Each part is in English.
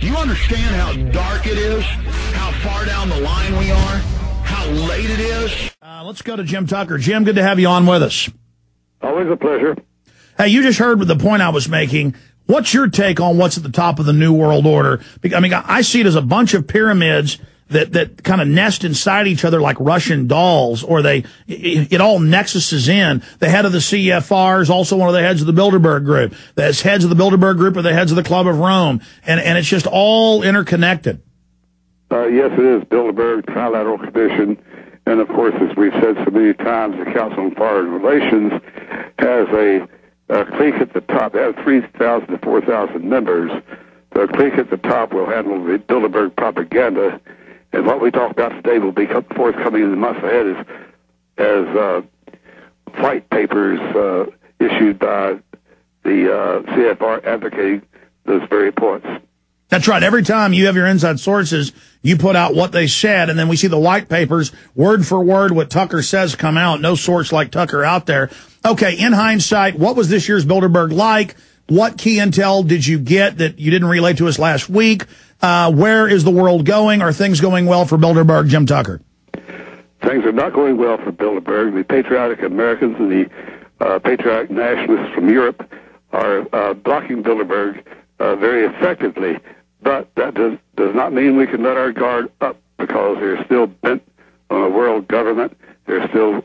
Do you understand how dark it is? How far down the line we are? How late it is? Let's go to Jim Tucker. Jim, good to have you on with us. Always a pleasure. Hey, you just heard the point I was making. What's your take on what's at the top of the New World Order? I mean, I see it as a bunch of pyramids that kind of nest inside each other like Russian dolls, or it all nexuses in. The head of the CFR is also one of the heads of the Bilderberg group. The heads of the Bilderberg group are the heads of the Club of Rome. And it's just all interconnected. Yes, it is. Bilderberg, Trilateral Commission, and of course, as we've said so many times, the Council on Foreign Relations has a clique at the top. They have 3,000 to 4,000 members. The clique at the top will handle the Bilderberg propaganda, and what we talk about today will be forthcoming in the months ahead as white papers issued by the CFR advocating those very points. That's right. Every time you have your inside sources, you put out what they said, and then we see the white papers, word for word, what Tucker says come out. No source like Tucker out there. Okay, in hindsight, what was this year's Bilderberg like? What key intel did you get that you didn't relay to us last week? Where is the world going? Are things going well for Bilderberg, Jim Tucker? Things are not going well for Bilderberg. The patriotic Americans and the patriotic nationalists from Europe are blocking Bilderberg very effectively. But that does not mean we can let our guard up, because they're still bent on a world government. They're still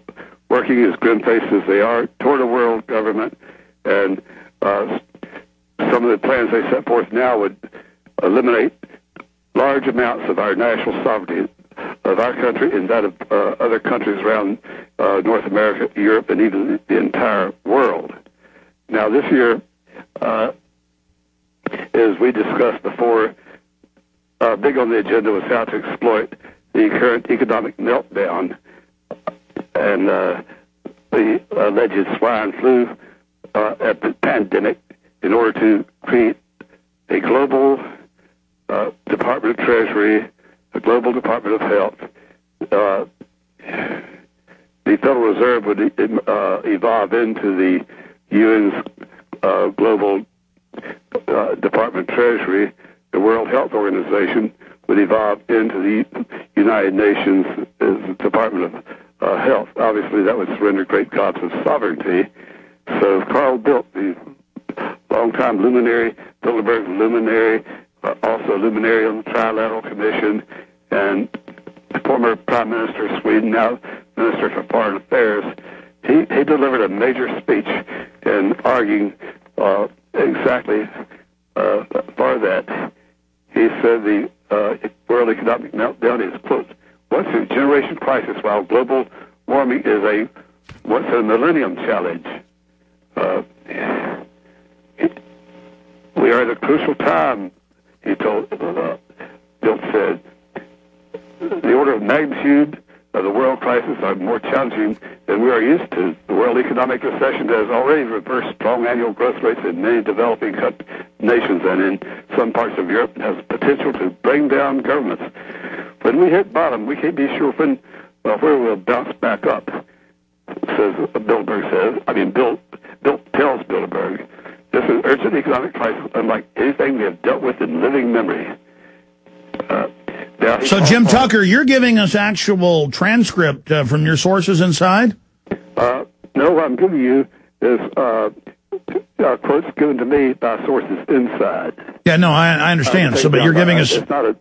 working as grim-faced as they are toward a world government. And some of the plans they set forth now would eliminate large amounts of our national sovereignty of our country and that of other countries around North America, Europe, and even the entire world. Now, this year, as we discussed before, big on the agenda was how to exploit the current economic meltdown and the alleged swine flu pandemic in order to create a global Department of Treasury, a global Department of Health. The Federal Reserve would evolve into the UN's global Department of Treasury. The World Health Organization would evolve into the United Nations as the Department of Health. Obviously, that would surrender great gobs of sovereignty. So Carl Bildt, the longtime luminary, Bilderberg luminary, also luminary on the Trilateral Commission, and former Prime Minister of Sweden, now Minister for Foreign Affairs, he delivered a major speech in arguing exactly for that. He said the world economic meltdown is, quote, once a generation crisis, while global warming is once a millennium challenge. We are at a crucial time, he told, Bildt said. The order of magnitude of the world crisis are more challenging than we are used to. The world economic recession has already reversed strong annual growth rates in many developing nations and in some parts of Europe, and has potential to bring down governments. When we hit bottom, we can't be sure where we'll bounce back up, Bilderberg says. Bildt tells Bilderberg, this is an urgent economic crisis unlike anything we have dealt with in living memory. So, Jim Tucker, you're giving us actual transcript from your sources inside? No, what I'm giving you is quotes given to me by sources inside. Yeah, no, I understand. But you're giving us... It's not a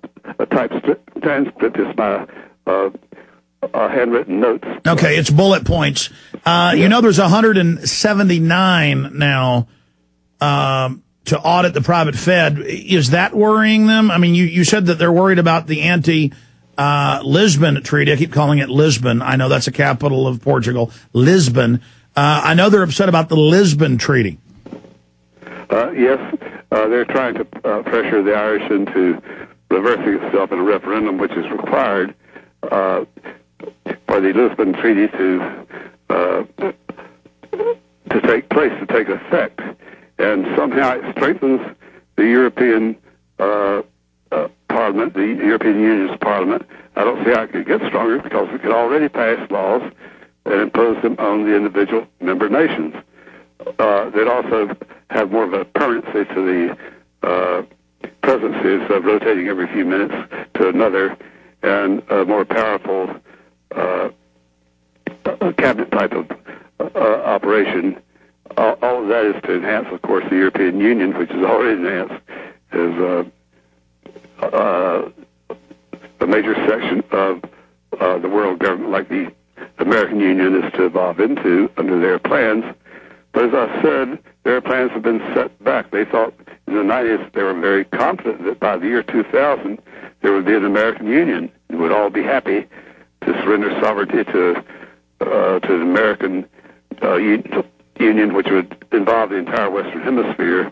typed transcript. It's my handwritten notes. Okay, it's bullet points. Yeah. You know, there's 179 now to audit the private Fed. Is that worrying them? I mean, you said that they're worried about the anti-Lisbon treaty. I keep calling it Lisbon. I know that's the capital of Portugal, Lisbon. I know they're upset about the Lisbon Treaty. Yes, they're trying to pressure the Irish into reversing itself in a referendum, which is required for the Lisbon Treaty to take place, to take effect. And somehow it strengthens the European Parliament, the European Union's Parliament. I don't see how it could get stronger, because it could already pass laws and impose them on the individual member nations. They'd also have more of a permanency to the presidency is rotating every few minutes to another, and a more powerful cabinet type of operation. All of that is to enhance, of course, the European Union, which is already enhanced, is a major section of the world government, like the American Union is to evolve into under their plans. But as I said, their plans have been set back. They thought in the 90s, they were very confident that by the year 2000, there would be an American Union, and we'd all be happy to surrender sovereignty to the American Union, which would involve the entire Western Hemisphere,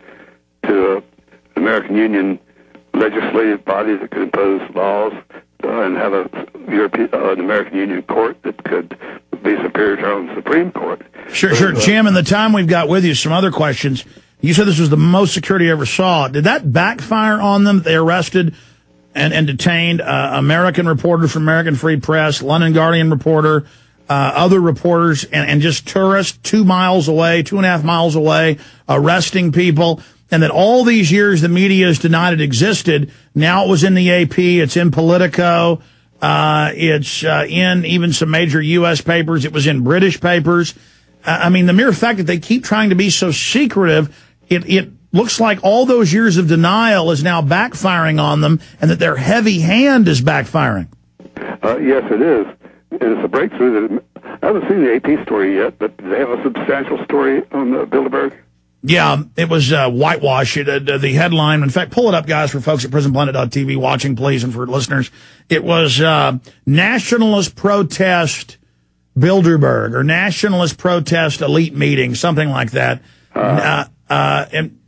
to an American Union legislative body that could impose laws and have an American Union court that could be superior to our own Supreme Court. Sure. Jim, in the time we've got with you, some other questions. You said this was the most security you ever saw. Did that backfire on them? They arrested and detained American reporters from American Free Press, London Guardian reporter, other reporters, and just tourists 2 miles away, 2.5 miles away, arresting people. And that all these years the media has denied it existed. Now it was in the AP, it's in Politico, it's in even some major U.S. papers, it was in British papers. I mean, the mere fact that they keep trying to be so secretive, it looks like all those years of denial is now backfiring on them, and that their heavy hand is backfiring. Yes, it is. And it's a breakthrough that I haven't seen the AP story yet, but do they have a substantial story on Bilderberg? Yeah, it was whitewash. The headline, in fact, pull it up, guys, for folks at prisonplanet.tv watching, please, and for listeners. It was Nationalist Protest Bilderberg, or Nationalist Protest Elite Meeting, something like that. And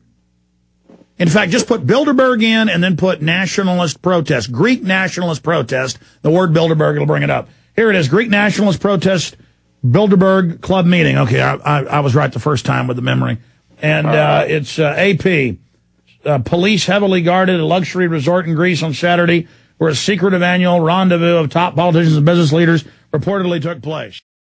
in fact, just put Bilderberg in and then put Nationalist Protest, Greek Nationalist Protest, the word Bilderberg, it'll bring it up. Here it is, Greek Nationalist Protest Bilderberg Club Meeting. Okay, I was right the first time with the memory. And it's AP. Police heavily guarded a luxury resort in Greece on Saturday, where a secretive annual rendezvous of top politicians and business leaders reportedly took place.